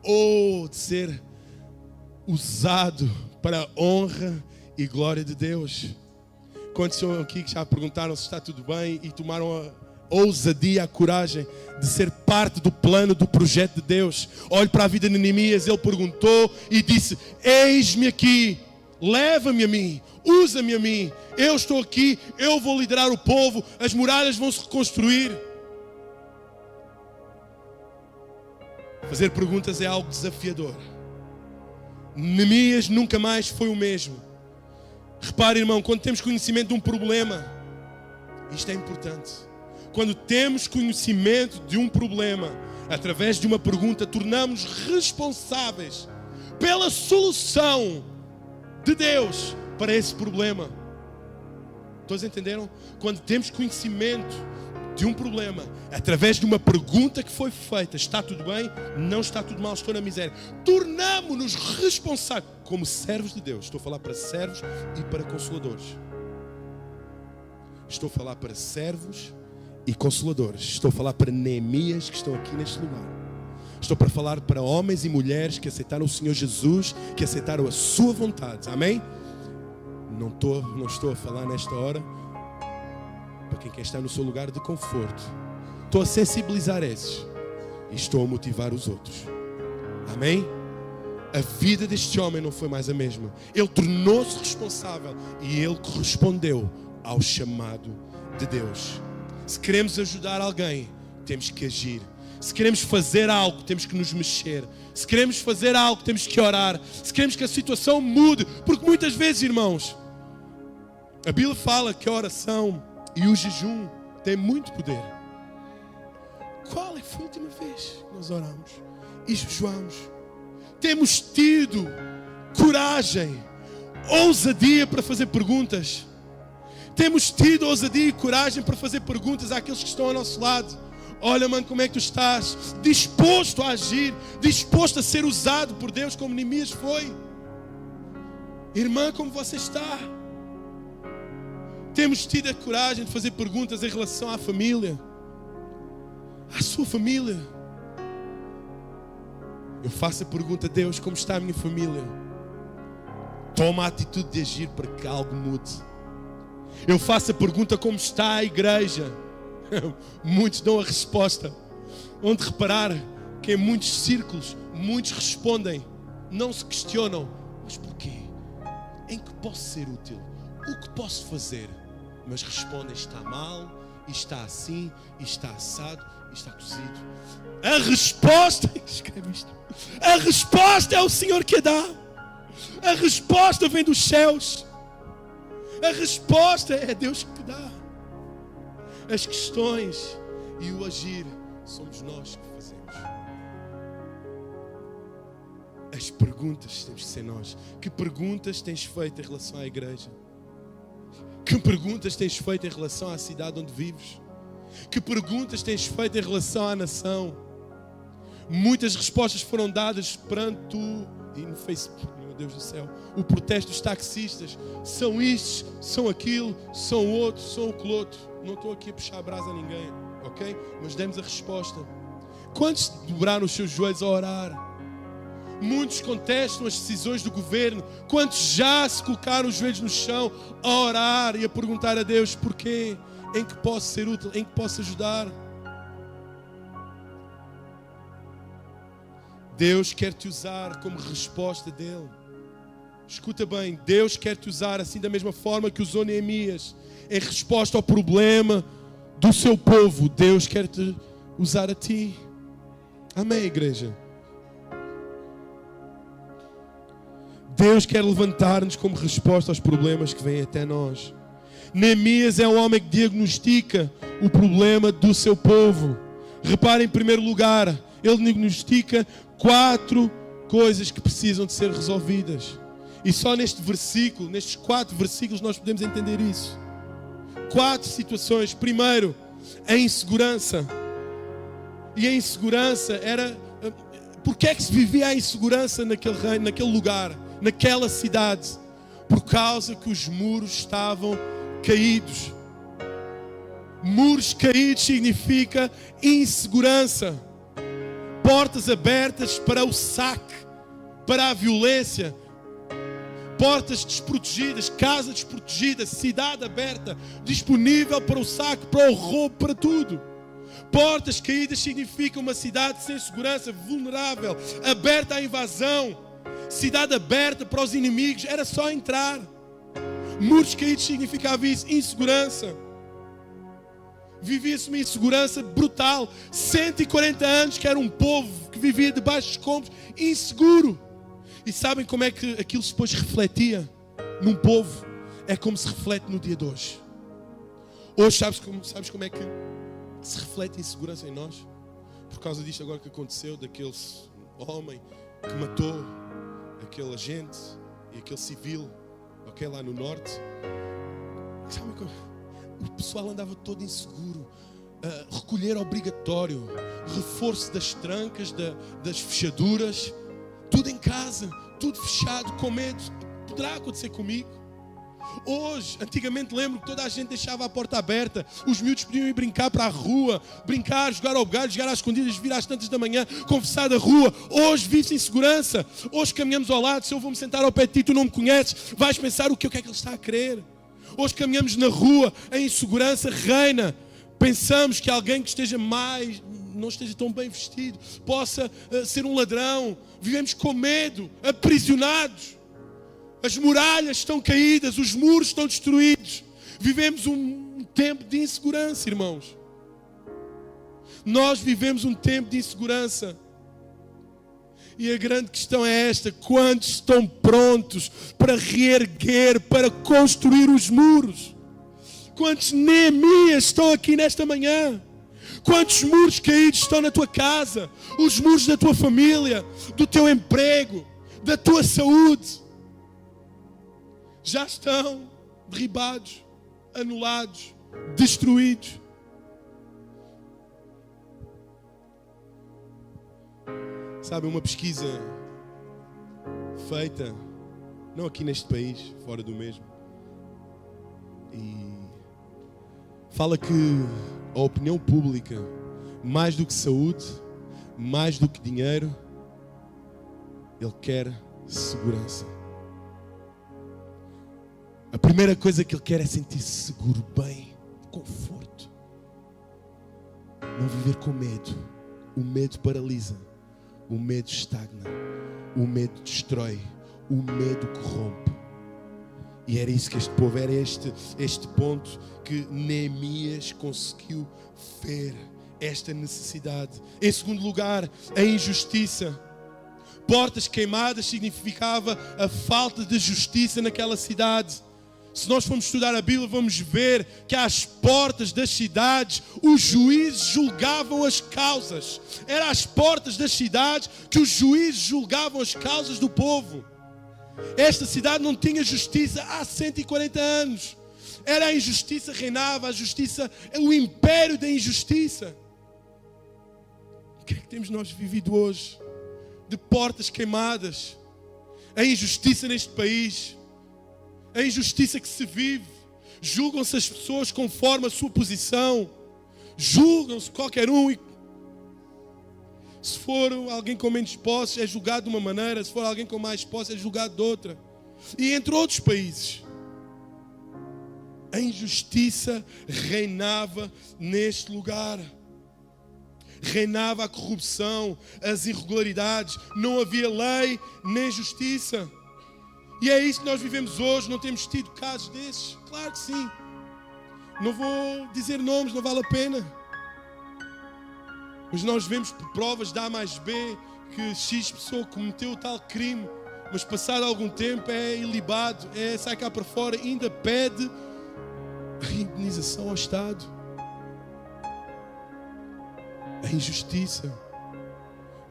ou de ser usado para a honra e glória de Deus. Quantos são aqui que já perguntaram se está tudo bem e tomaram a ousadia, a coragem de ser parte do plano, do projeto de Deus? Olhe para a vida de Neemias, ele perguntou e disse: eis-me aqui, leva-me a mim, usa-me a mim, eu estou aqui, eu vou liderar o povo, as muralhas vão se reconstruir. Fazer perguntas é algo desafiador. Neemias nunca mais foi o mesmo. Repare, irmão, quando temos conhecimento de um problema, isto é importante. Quando temos conhecimento de um problema, através de uma pergunta, tornamos-nos responsáveis pela solução de Deus para esse problema. Todos entenderam? Quando temos conhecimento de um problema, através de uma pergunta que foi feita, está tudo bem? Não está tudo mal? Estou na miséria. Tornamos-nos responsáveis como servos de Deus. Estou a falar para servos e para consoladores. Estou a falar para servos e consoladores. Estou a falar para Neemias que estão aqui neste lugar. Estou para falar para homens e mulheres que aceitaram o Senhor Jesus, que aceitaram a sua vontade. Amém? Não estou a falar nesta hora para quem quer estar no seu lugar de conforto. Estou a sensibilizar esses e estou a motivar os outros. Amém? A vida deste homem não foi mais a mesma. Ele tornou-se responsável e ele correspondeu ao chamado de Deus. Se queremos ajudar alguém, temos que agir. Se queremos fazer algo, temos que nos mexer. Se queremos fazer algo, temos que orar. Se queremos que a situação mude, porque muitas vezes, irmãos, a Bíblia fala que a oração e o jejum têm muito poder. Qual foi a última vez que nós oramos e jejuamos? Temos tido coragem, ousadia para fazer perguntas. Temos tido ousadia e coragem para fazer perguntas àqueles que estão ao nosso lado. Olha, mano, como é que tu estás? Disposto a agir, disposto a ser usado por Deus como Neemias foi. Irmã, como você está? Temos tido a coragem de fazer perguntas em relação à família, à sua família. Eu faço a pergunta: Deus, como está a minha família? Toma a atitude de agir para que algo mude. Eu faço a pergunta: como está a igreja? Muitos dão a resposta. Onde reparar que em muitos círculos, muitos respondem, não se questionam: mas porquê? Em que posso ser útil? O que posso fazer? Mas respondem: está mal, está assim, está assado, está cozido. A resposta, escreve isto, a resposta é o Senhor que a dá. A resposta vem dos céus. A resposta é Deus que dá. As questões e o agir somos nós que fazemos. As perguntas temos que ser nós. Que perguntas tens feito em relação à igreja? Que perguntas tens feito em relação à cidade onde vives? Que perguntas tens feito em relação à nação? Muitas respostas foram dadas perante e no Facebook, meu Deus do céu, o protesto dos taxistas. São estes, são aquilo, são outros, são o outro. Não estou aqui a puxar a brasa a ninguém, ok? Mas demos a resposta. Quantos dobraram os seus joelhos a orar? Muitos contestam as decisões do governo. Quantos já se colocaram os joelhos no chão a orar e a perguntar a Deus porquê? Em que posso ser útil? Em que posso ajudar? Deus quer te usar como resposta dele. Escuta bem, Deus quer te usar assim da mesma forma que usou Neemias em resposta ao problema do seu povo. Deus quer te usar a ti. Amém, igreja? Deus quer levantar-nos como resposta aos problemas que vêm até nós. Neemias é um homem que diagnostica o problema do seu povo. Repare, em primeiro lugar, ele diagnostica 4 coisas que precisam de ser resolvidas. E só neste versículo, nestes 4 versículos, nós podemos entender isso. 4 situações. Primeiro, a insegurança. E a insegurança era... Porquê é que se vivia a insegurança naquele reino, naquele lugar? naquela cidade, por causa que os muros estavam caídos. Muros caídos significa insegurança. Portas abertas para o saque, para a violência. Portas desprotegidas, casa desprotegida, cidade aberta, disponível para o saque, para o roubo, para tudo. Portas caídas significa uma cidade sem segurança, vulnerável, aberta à invasão. Cidade aberta para os inimigos, era só entrar. Muros caídos significava isso, insegurança. Vivia-se uma insegurança brutal. 140 anos que era um povo que vivia debaixo de escombros, inseguro. E sabem como é que aquilo depois refletia num povo? É como se reflete no dia de hoje. Hoje sabes como é que se reflete a insegurança em nós? Por causa disto agora que aconteceu, daquele homem que matou aquele agente e aquele civil, ok, lá no norte. Sabe como? O pessoal andava todo inseguro. Recolher obrigatório, reforço das trancas, das fechaduras, tudo em casa, tudo fechado, com medo. Poderá acontecer comigo? Hoje, antigamente lembro que toda a gente deixava a porta aberta, os miúdos podiam ir brincar para a rua, brincar, jogar ao galho, jogar às escondidas, vir às tantas da manhã, conversar da rua. Hoje vive-se em segurança. Hoje caminhamos ao lado, se eu vou-me sentar ao pé de ti, tu não me conheces, vais pensar o que é que ele está a querer. Hoje caminhamos na rua, a insegurança reina. Pensamos que alguém que não esteja tão bem vestido, possa ser um ladrão. Vivemos com medo, aprisionados. As muralhas estão caídas, os muros estão destruídos. Vivemos um tempo de insegurança, irmãos. Nós vivemos um tempo de insegurança. E a grande questão é esta: quantos estão prontos para reerguer, para construir os muros? Quantos Neemias estão aqui nesta manhã? Quantos muros caídos estão na tua casa? Os muros da tua família, do teu emprego, da tua saúde. Já estão derribados, anulados, destruídos. Sabe, uma pesquisa feita, não aqui neste país, fora do mesmo, e fala que a opinião pública, mais do que saúde, mais do que dinheiro, ele quer segurança. A primeira coisa que ele quer é sentir-se seguro, bem, conforto. Não viver com medo. O medo paralisa. O medo estagna. O medo destrói. O medo corrompe. E era isso que este povo, era este ponto que Neemias conseguiu ver. Esta necessidade. Em segundo lugar, a injustiça. Portas queimadas significava a falta de justiça naquela cidade. Se nós formos estudar a Bíblia, vamos ver que às portas das cidades, os juízes julgavam as causas. Era às portas das cidades que os juízes julgavam as causas do povo. Esta cidade não tinha justiça há 140 anos. Era a injustiça reinava, a justiça, o império da injustiça. O que é que temos nós vivido hoje? De portas queimadas. A injustiça neste país. A injustiça que se vive. Julgam-se as pessoas conforme a sua posição. Julgam-se qualquer um. E se for alguém com menos posses, é julgado de uma maneira. Se for alguém com mais posses, é julgado de outra. E entre outros países, a injustiça reinava neste lugar. Reinava a corrupção, as irregularidades. Não havia lei nem justiça. E é isso que nós vivemos hoje. Não temos tido casos desses? Claro que sim. Não vou dizer nomes, não vale a pena. Mas nós vemos por provas de A mais B que X pessoa cometeu tal crime, mas passado algum tempo é ilibado, sai cá para fora e ainda pede a indenização ao Estado. A injustiça.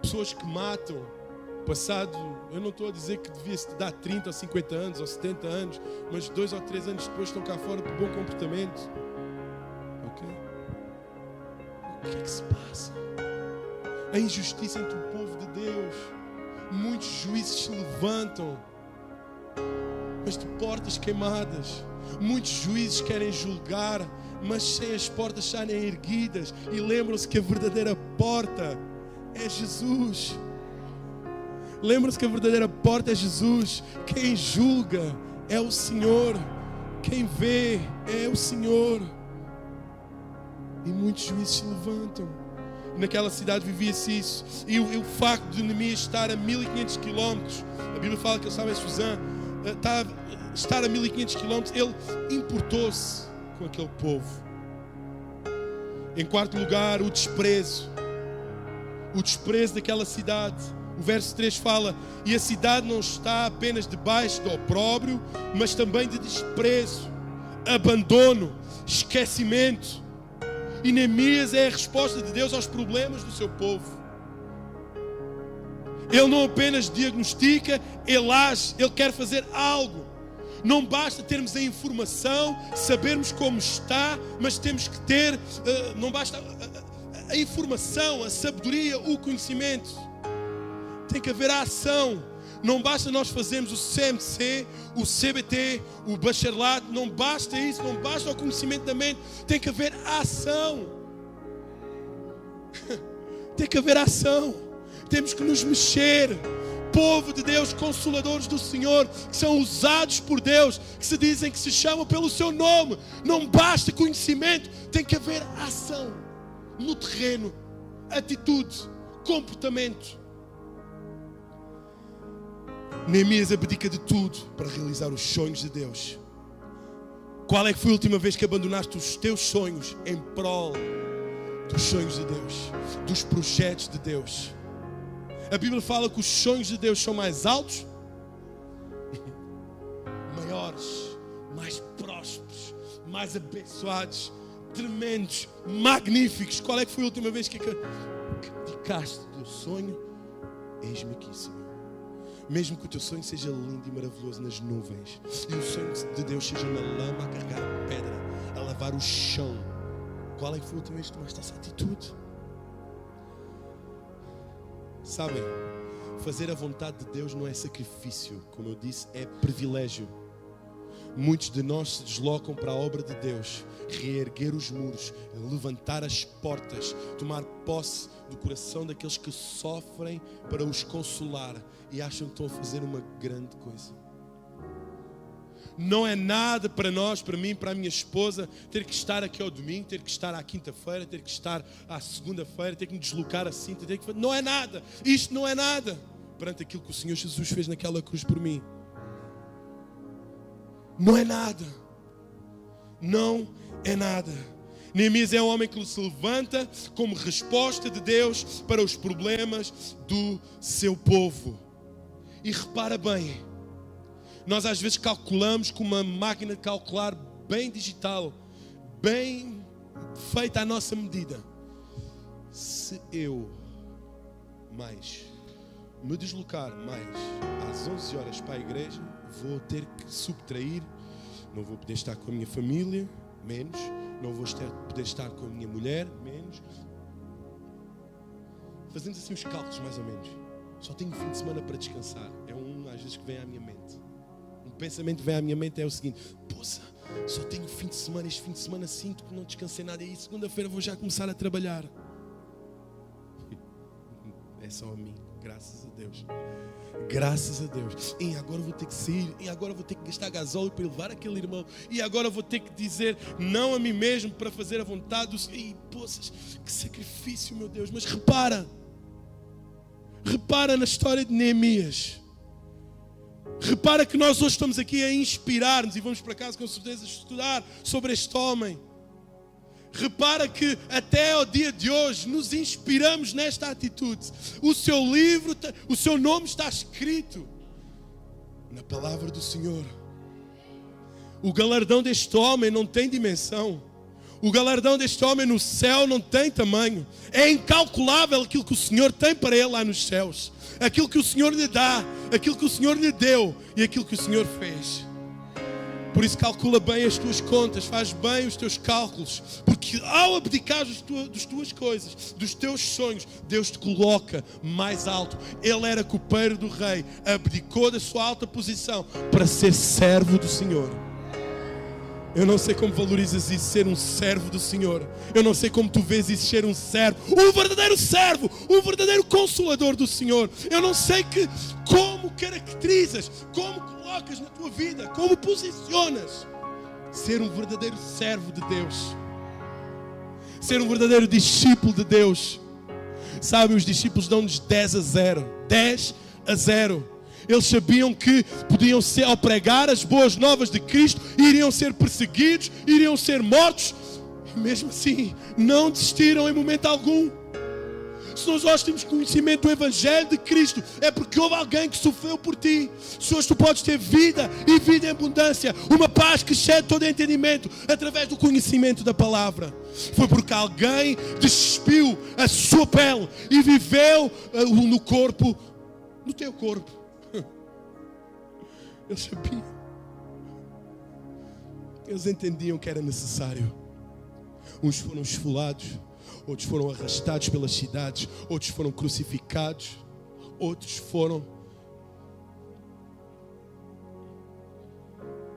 Pessoas que matam. Passado, eu não estou a dizer que devia-se dar 30 ou 50 anos ou 70 anos, mas 2 ou 3 anos depois estão cá fora por bom comportamento. Ok? O que é que se passa? A injustiça entre o povo de Deus. Muitos juízes se levantam mas de portas queimadas. Muitos juízes querem julgar, mas sem as portas estarem erguidas. E lembram-se que a verdadeira porta é Jesus. Lembram-se que a verdadeira porta é Jesus. Quem julga é o Senhor. Quem vê é o Senhor. E muitos juízes se levantam. Naquela cidade vivia-se isso. E o facto de Neemias estar a 1500 quilómetros, a Bíblia fala que ele estava em Suzã, estar a 1500 quilómetros, ele importou-se com aquele povo. Em quarto lugar, o desprezo daquela cidade. O verso 3 fala: e a cidade não está apenas debaixo do opróbrio, mas também de desprezo, abandono, esquecimento. E Neemias é a resposta de Deus aos problemas do seu povo. Ele não apenas diagnostica, ele age, ele quer fazer algo. Não basta termos a informação, sabermos como está, mas temos que ter, não basta a informação, a sabedoria, o conhecimento. Tem que haver a ação. Não basta nós fazermos o CMC, o CBT, o bacharelato, não basta isso, não basta o conhecimento da mente, tem que haver ação. Tem que haver ação. Temos que nos mexer. Povo de Deus, consoladores do Senhor, que são usados por Deus, que se dizem que se chamam pelo seu nome. Não basta conhecimento, tem que haver ação no terreno, atitude, comportamento. Neemias abdica de tudo para realizar os sonhos de Deus. Qual é que foi a última vez que abandonaste os teus sonhos em prol dos sonhos de Deus, dos projetos de Deus? A Bíblia fala que os sonhos de Deus são mais altos, maiores, mais prósperos, mais abençoados, tremendos, magníficos. Qual é que foi a última vez que abdicaste do teu sonho? Eis-me aqui, Senhor. Mesmo que o teu sonho seja lindo e maravilhoso nas nuvens, e o sonho de Deus seja na lama, a carregar pedra, a lavar o chão, qual é que foi a última vez que tomaste essa atitude? Sabem, fazer a vontade de Deus não é sacrifício, como eu disse, é privilégio. Muitos de nós se deslocam para a obra de Deus, reerguer os muros, levantar as portas, tomar posse do coração daqueles que sofrem para os consolar e acham que estão a fazer uma grande coisa. Não é nada para nós, para mim, para a minha esposa, ter que estar aqui ao domingo, ter que estar à quinta-feira, ter que estar à segunda-feira, ter que me deslocar assim, não é nada. Isto não é nada perante aquilo que o Senhor Jesus fez naquela cruz por mim. Não é nada. Não é nada. Neemias é um homem que se levanta como resposta de Deus para os problemas do seu povo. E repara bem, nós às vezes calculamos com uma máquina de calcular bem digital, bem feita à nossa medida. Se eu me deslocar mais às 11 horas para a igreja, vou ter que subtrair, não vou poder estar com a minha família, menos, não vou poder estar com a minha mulher, menos. Fazemos assim os cálculos mais ou menos. Só tenho fim de semana para descansar. É às vezes que vem à minha mente. Um pensamento que vem à minha mente é o seguinte: poça, só tenho fim de semana, este fim de semana sinto que não descansei nada e segunda-feira vou já começar a trabalhar. É só a mim, graças a Deus. Graças a Deus. E agora vou ter que sair, e agora vou ter que gastar gasóleo para levar aquele irmão, e agora vou ter que dizer não a mim mesmo para fazer a vontade do Senhor. E poças, que sacrifício, meu Deus. Mas repara na história de Neemias. Repara que nós hoje estamos aqui a inspirar-nos, e vamos para casa com certeza estudar sobre este homem. Repara que até ao dia de hoje nos inspiramos nesta atitude. O seu livro, o seu nome está escrito na palavra do Senhor. O galardão deste homem não tem dimensão. O galardão deste homem no céu não tem tamanho. É incalculável aquilo que o Senhor tem para ele lá nos céus. Aquilo que o Senhor lhe dá, aquilo que o Senhor lhe deu e aquilo que o Senhor fez. Por isso calcula bem as tuas contas, faz bem os teus cálculos, porque ao abdicar das tuas coisas, dos teus sonhos, Deus te coloca mais alto. Ele era copeiro do rei, abdicou da sua alta posição para ser servo do Senhor. Eu não sei como valorizas isso, ser um servo do Senhor. Eu não sei como tu vês isso, ser um servo, um verdadeiro servo, um verdadeiro consolador do Senhor. Eu não sei como caracterizas, como colocas na tua vida, como posicionas ser um verdadeiro servo de Deus, ser um verdadeiro discípulo de Deus. Sabe, os discípulos dão-nos 10-0, 10-0. Eles sabiam que podiam ser, ao pregar as boas novas de Cristo, iriam ser perseguidos, iriam ser mortos. E mesmo assim, não desistiram em momento algum. Se nós temos conhecimento do Evangelho de Cristo, é porque houve alguém que sofreu por ti. Se hoje tu podes ter vida e vida em abundância, uma paz que excede todo entendimento, através do conhecimento da palavra, foi porque alguém despiu a sua pele e viveu no corpo, no teu corpo. Eles sabiam. Eles entendiam que era necessário. Uns foram esfolados, outros foram arrastados pelas cidades, outros foram crucificados, outros foram...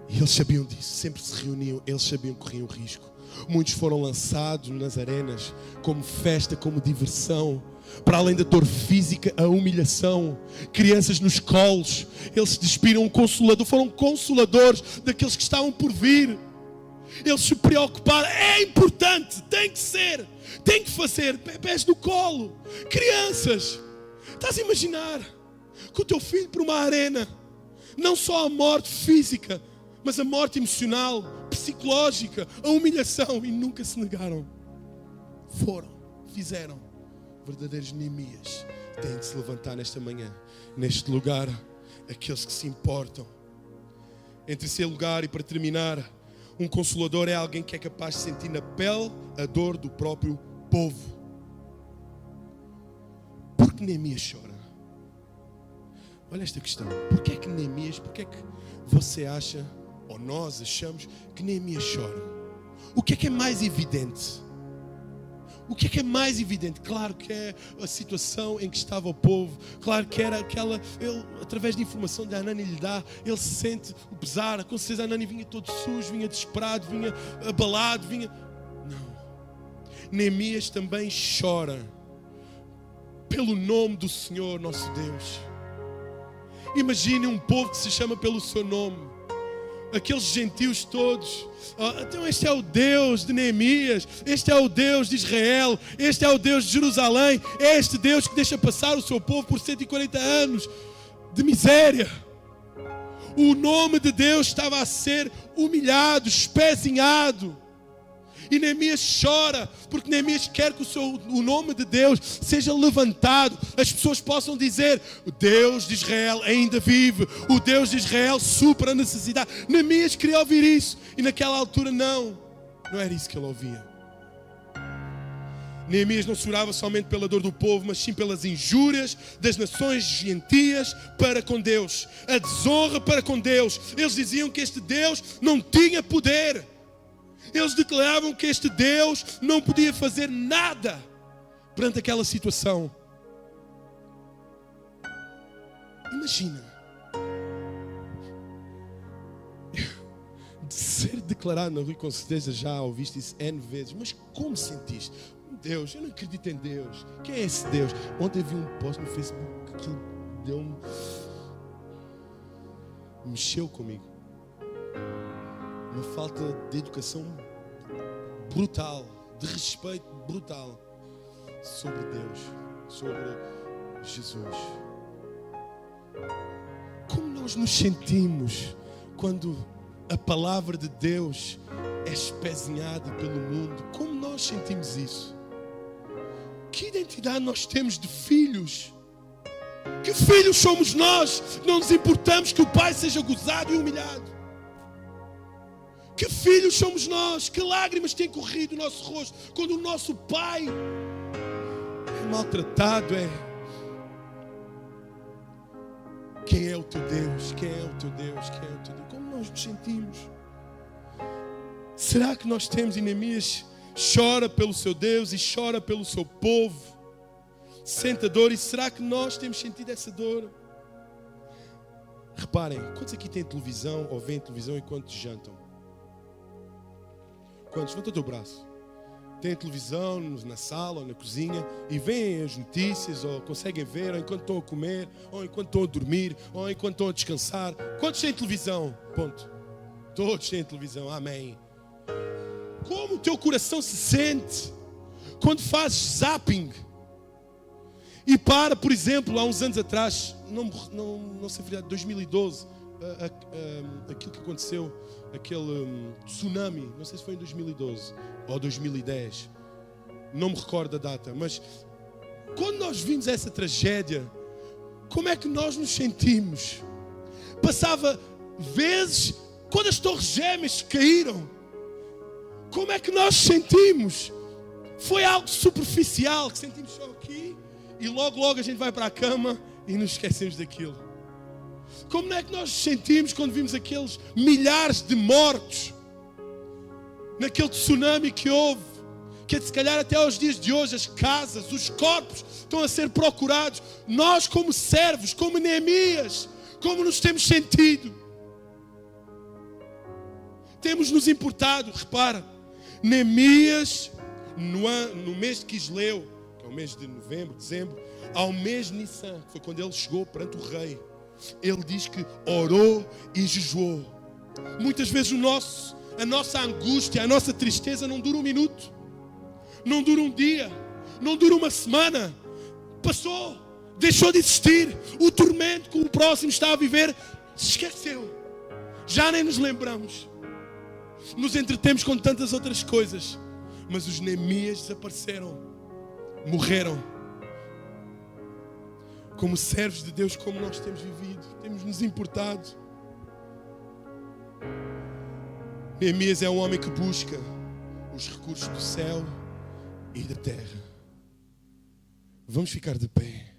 E eles sabiam disso, sempre se reuniam, eles sabiam que corriam risco. Muitos foram lançados nas arenas, como festa, como diversão. Para além da dor física, a humilhação. Crianças nos colos, eles se despiram um consolador, foram consoladores daqueles que estavam por vir. Eles se preocuparam, é importante, tem que ser, tem que fazer, bebés no colo. Crianças, estás a imaginar que o teu filho por uma arena, não só a morte física, mas a morte emocional, psicológica, a humilhação, e nunca se negaram. Foram, fizeram. Verdadeiros Neemias têm de se levantar nesta manhã, neste lugar, aqueles que se importam. Entre esse lugar e para terminar, um consolador é alguém que é capaz de sentir na pele a dor do próprio povo. Por que Neemias chora? Olha esta questão. Porquê é que Neemias, porquê é que você acha, ou nós achamos, que Neemias chora? O que é mais evidente? O que é mais evidente? Claro que é a situação em que estava o povo. Claro que era aquela... Ele, através da informação que Hanani lhe dá, ele se sente o pesar. Com certeza Hanani vinha todo sujo, vinha desesperado, vinha abalado, vinha... Não. Neemias também chora pelo nome do Senhor nosso Deus. Imagine um povo que se chama pelo seu nome. Aqueles gentios todos. Então este é o Deus de Neemias, este é o Deus de Israel, este é o Deus de Jerusalém, é este Deus que deixa passar o seu povo por 140 anos de miséria. O nome de Deus estava a ser humilhado, espezinhado. E Neemias chora, porque Neemias quer que o nome de Deus seja levantado. As pessoas possam dizer, o Deus de Israel ainda vive, o Deus de Israel supra a necessidade. Neemias queria ouvir isso, e naquela altura não era isso que ele ouvia. Neemias não chorava somente pela dor do povo, mas sim pelas injúrias das nações gentias para com Deus, a desonra para com Deus. Eles diziam que este Deus não tinha poder. Eles declaravam que este Deus não podia fazer nada perante aquela situação. Imagina de ser declarado na rua, com certeza já ouviste isso N vezes, mas como sentiste? Deus, eu não acredito em Deus. Quem é esse Deus? Ontem vi um post no Facebook que deu-me, mexeu comigo. Uma falta de educação brutal, de respeito brutal sobre Deus, sobre Jesus. Como nós nos sentimos quando a palavra de Deus é espezinhada pelo mundo? Como nós sentimos isso? Que identidade nós temos de filhos? Que filhos somos nós? Não nos importamos que o Pai seja gozado e humilhado. Que filhos somos nós? Que lágrimas têm corrido do nosso rosto quando o nosso Pai é maltratado? Quem é o teu Deus? Quem é o teu Deus? Quem é o teu Deus? Como nós nos sentimos? Será que nós temos, e Neemias chora pelo seu Deus e chora pelo seu povo, sente a dor, e será que nós temos sentido essa dor? Reparem, quantos aqui têm televisão ou veem televisão enquanto jantam? Quantos? Levanta o teu braço. Têm televisão na sala ou na cozinha e veem as notícias, ou conseguem ver, ou enquanto estão a comer, ou enquanto estão a dormir, ou enquanto estão a descansar. Quantos têm televisão? Ponto. Todos têm televisão, amém. Como o teu coração se sente quando fazes zapping e para, por exemplo, há uns anos atrás, não sei, 2012, aquilo que aconteceu, aquele tsunami, não sei se foi em 2012 ou 2010, não me recordo da data, mas quando nós vimos essa tragédia, como é que nós nos sentimos? Passava vezes, quando as torres gêmeas caíram, como é que nós sentimos? Foi algo superficial, que sentimos só aqui, e logo a gente vai para a cama e nos esquecemos daquilo. Como é que nós nos sentimos quando vimos aqueles milhares de mortos naquele tsunami que houve, que se calhar até aos dias de hoje as casas, os corpos estão a ser procurados. Nós como servos, como Neemias, como nos temos sentido? Temos nos importado. Repara, Neemias no mês de Quisleu, que é o mês de novembro, dezembro, ao mês de Nissan, que foi quando ele chegou perante o rei, ele diz que orou e jejuou. Muitas vezes a nossa angústia, a nossa tristeza não dura um minuto, não dura um dia, não dura uma semana. Passou, deixou de existir. O tormento que o próximo está a viver se esqueceu. Já nem nos lembramos. Nos entretemos com tantas outras coisas. Mas os Neemias desapareceram, morreram. Como servos de Deus, como nós temos vivido, temos nos importado. Neemias é um homem que busca os recursos do céu e da terra. Vamos ficar de pé.